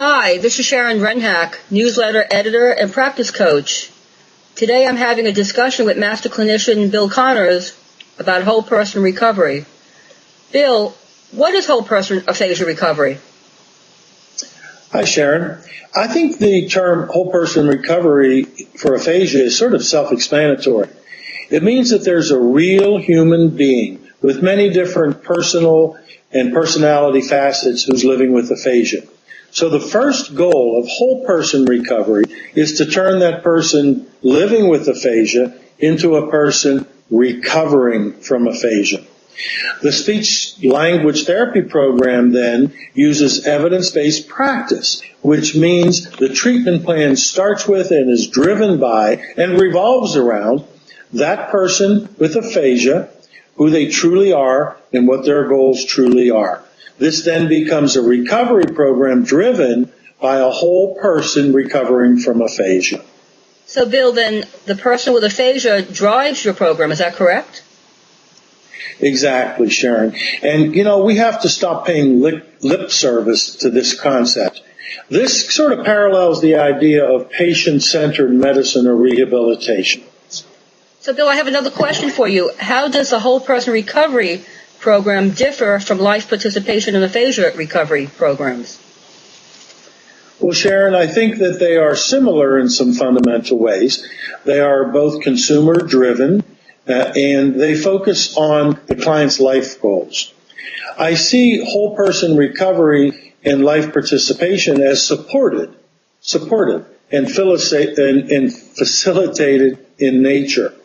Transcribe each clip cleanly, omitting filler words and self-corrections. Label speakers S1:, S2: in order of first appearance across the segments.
S1: Hi, this is Sharon Renhack, newsletter editor and practice coach. Today I'm having a discussion with master clinician Bill Connors about whole person recovery. Bill, what is whole person aphasia recovery?
S2: Hi, Sharon. I think the term whole person recovery for aphasia is sort of self-explanatory. It means that there's a real human being with many different personal and personality facets who's living with aphasia. So the first goal of whole person recovery is to turn that person living with aphasia into a person recovering from aphasia. The speech language therapy program then uses evidence-based practice, which means the treatment plan starts with and is driven by and revolves around that person with aphasia, who they truly are, and what their goals truly are. This then becomes a recovery program driven by a whole person recovering from aphasia.
S1: So, Bill, then the person with aphasia drives your program, is that correct?
S2: Exactly, Sharon. And, we have to stop paying lip service to this concept. This sort of parallels the idea of patient-centered medicine or rehabilitation.
S1: So, Bill, I have another question for you. How does the whole person recovery program differ from life participation and aphasia recovery programs?
S2: Well, Sharon, I think that they are similar in some fundamental ways. They are both consumer-driven, and they focus on the client's life goals. I see whole person recovery and life participation as supportive and facilitated in nature.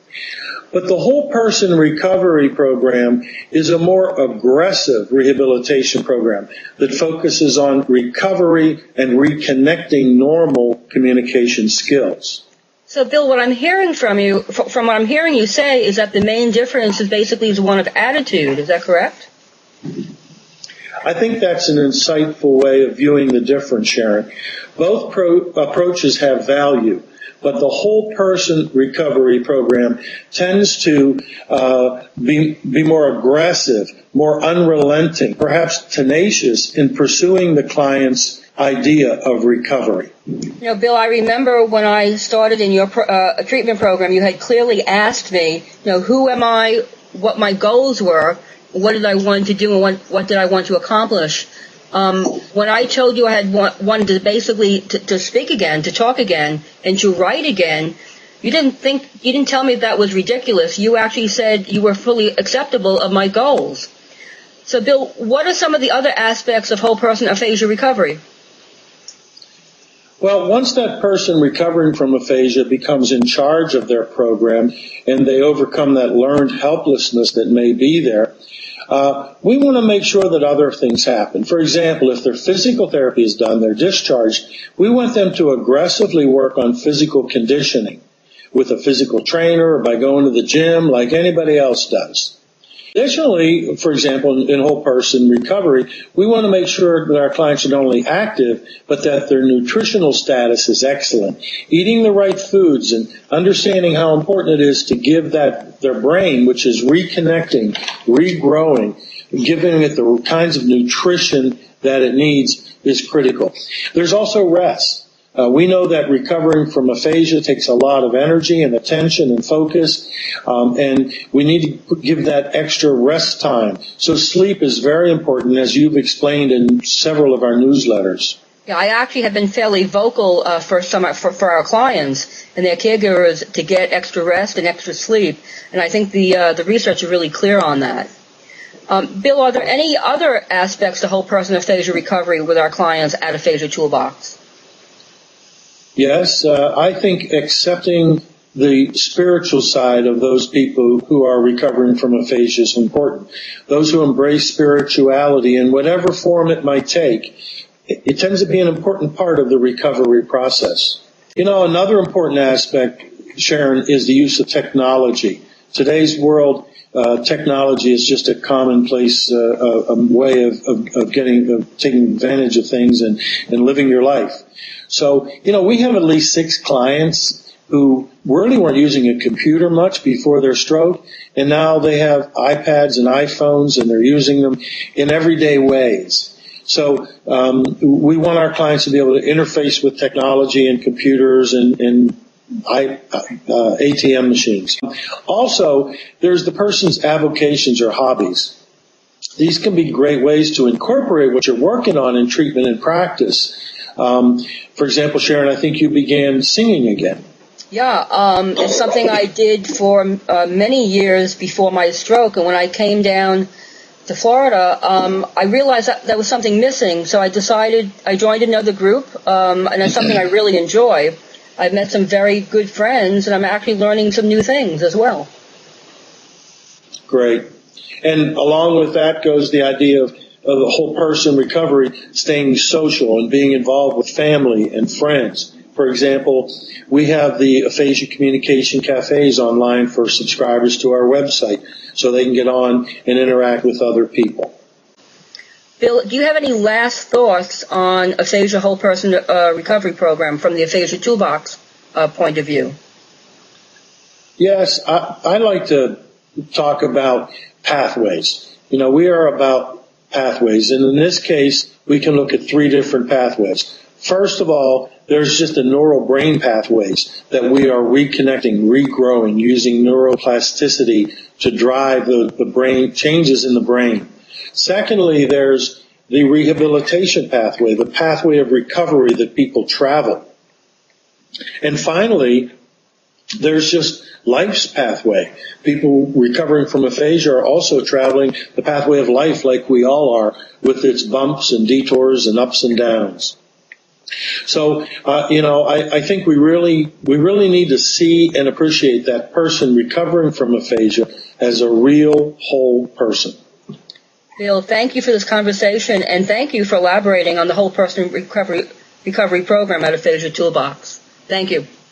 S2: But the whole person recovery program is a more aggressive rehabilitation program that focuses on recovery and reconnecting normal communication skills.
S1: So, Bill, what I'm hearing from you say, is that the main difference is basically one of attitude. Is that correct?
S2: I think that's an insightful way of viewing the difference, Sharon. Both approaches have value, but the whole person recovery program tends to be more aggressive, more unrelenting, perhaps tenacious in pursuing the client's idea of recovery.
S1: Bill, I remember when I started in your treatment program, you had clearly asked me, who am I, what my goals were, what did I want to do, and what did I want to accomplish. When I told you I had wanted to basically to speak again, to talk again, and to write again, you didn't tell me that was ridiculous. You actually said you were fully acceptable of my goals. So, Bill, what are some of the other aspects of whole person aphasia recovery?
S2: Well, once that person recovering from aphasia becomes in charge of their program and they overcome that learned helplessness that may be there, we want to make sure that other things happen. For example, if their physical therapy is done, they're discharged, we want them to aggressively work on physical conditioning with a physical trainer or by going to the gym like anybody else does. Additionally, for example, in whole person recovery, we want to make sure that our clients are not only active, but that their nutritional status is excellent. Eating the right foods and understanding how important it is to give their brain, which is reconnecting, regrowing, giving it the kinds of nutrition that it needs is critical. There's also rest. We know that recovering from aphasia takes a lot of energy and attention and focus, and we need to give that extra rest time. So sleep is very important, as you've explained in several of our newsletters.
S1: Yeah, I actually have been fairly vocal for our clients and their caregivers to get extra rest and extra sleep, and I think the research is really clear on that. Bill, are there any other aspects to whole person aphasia recovery with our clients at Aphasia Toolbox?
S2: Yes, I think accepting the spiritual side of those people who are recovering from aphasia is important. Those who embrace spirituality in whatever form it might take, it tends to be an important part of the recovery process. Another important aspect, Sharon, is the use of technology. Today's world, technology is just a commonplace a way of taking advantage of things and living your life. So, we have at least 6 clients who really weren't using a computer much before their stroke, and now they have iPads and iPhones, and they're using them in everyday ways. So we want our clients to be able to interface with technology and computers and ATM machines. Also, there's the person's avocations or hobbies. These can be great ways to incorporate what you're working on in treatment and practice. For example, Sharon, I think you began singing again.
S1: Yeah, it's something I did for many years before my stroke, and when I came down to Florida, I realized that there was something missing, so I joined another group, and it's something I really enjoy. I've met some very good friends, and I'm actually learning some new things as well.
S2: Great. And along with that goes the idea of the whole person recovery, staying social and being involved with family and friends. For example, we have the Aphasia Communication Cafes online for subscribers to our website so they can get on and interact with other people.
S1: Bill, do you have any last thoughts on Aphasia Whole Person Recovery Program from the Aphasia Toolbox point of view?
S2: Yes, I like to talk about pathways. We are about pathways, and in this case, we can look at 3 different pathways. First of all, there's just the neural brain pathways that we are reconnecting, regrowing, using neuroplasticity to drive the brain changes in the brain. Secondly, there's the rehabilitation pathway, the pathway of recovery that people travel. And finally, there's just life's pathway. People recovering from aphasia are also traveling the pathway of life like we all are, with its bumps and detours and ups and downs. So, I think we really need to see and appreciate that person recovering from aphasia as a real whole person.
S1: Bill, thank you for this conversation, and thank you for elaborating on the Whole Person Recovery Program at Aphasia Toolbox. Thank you.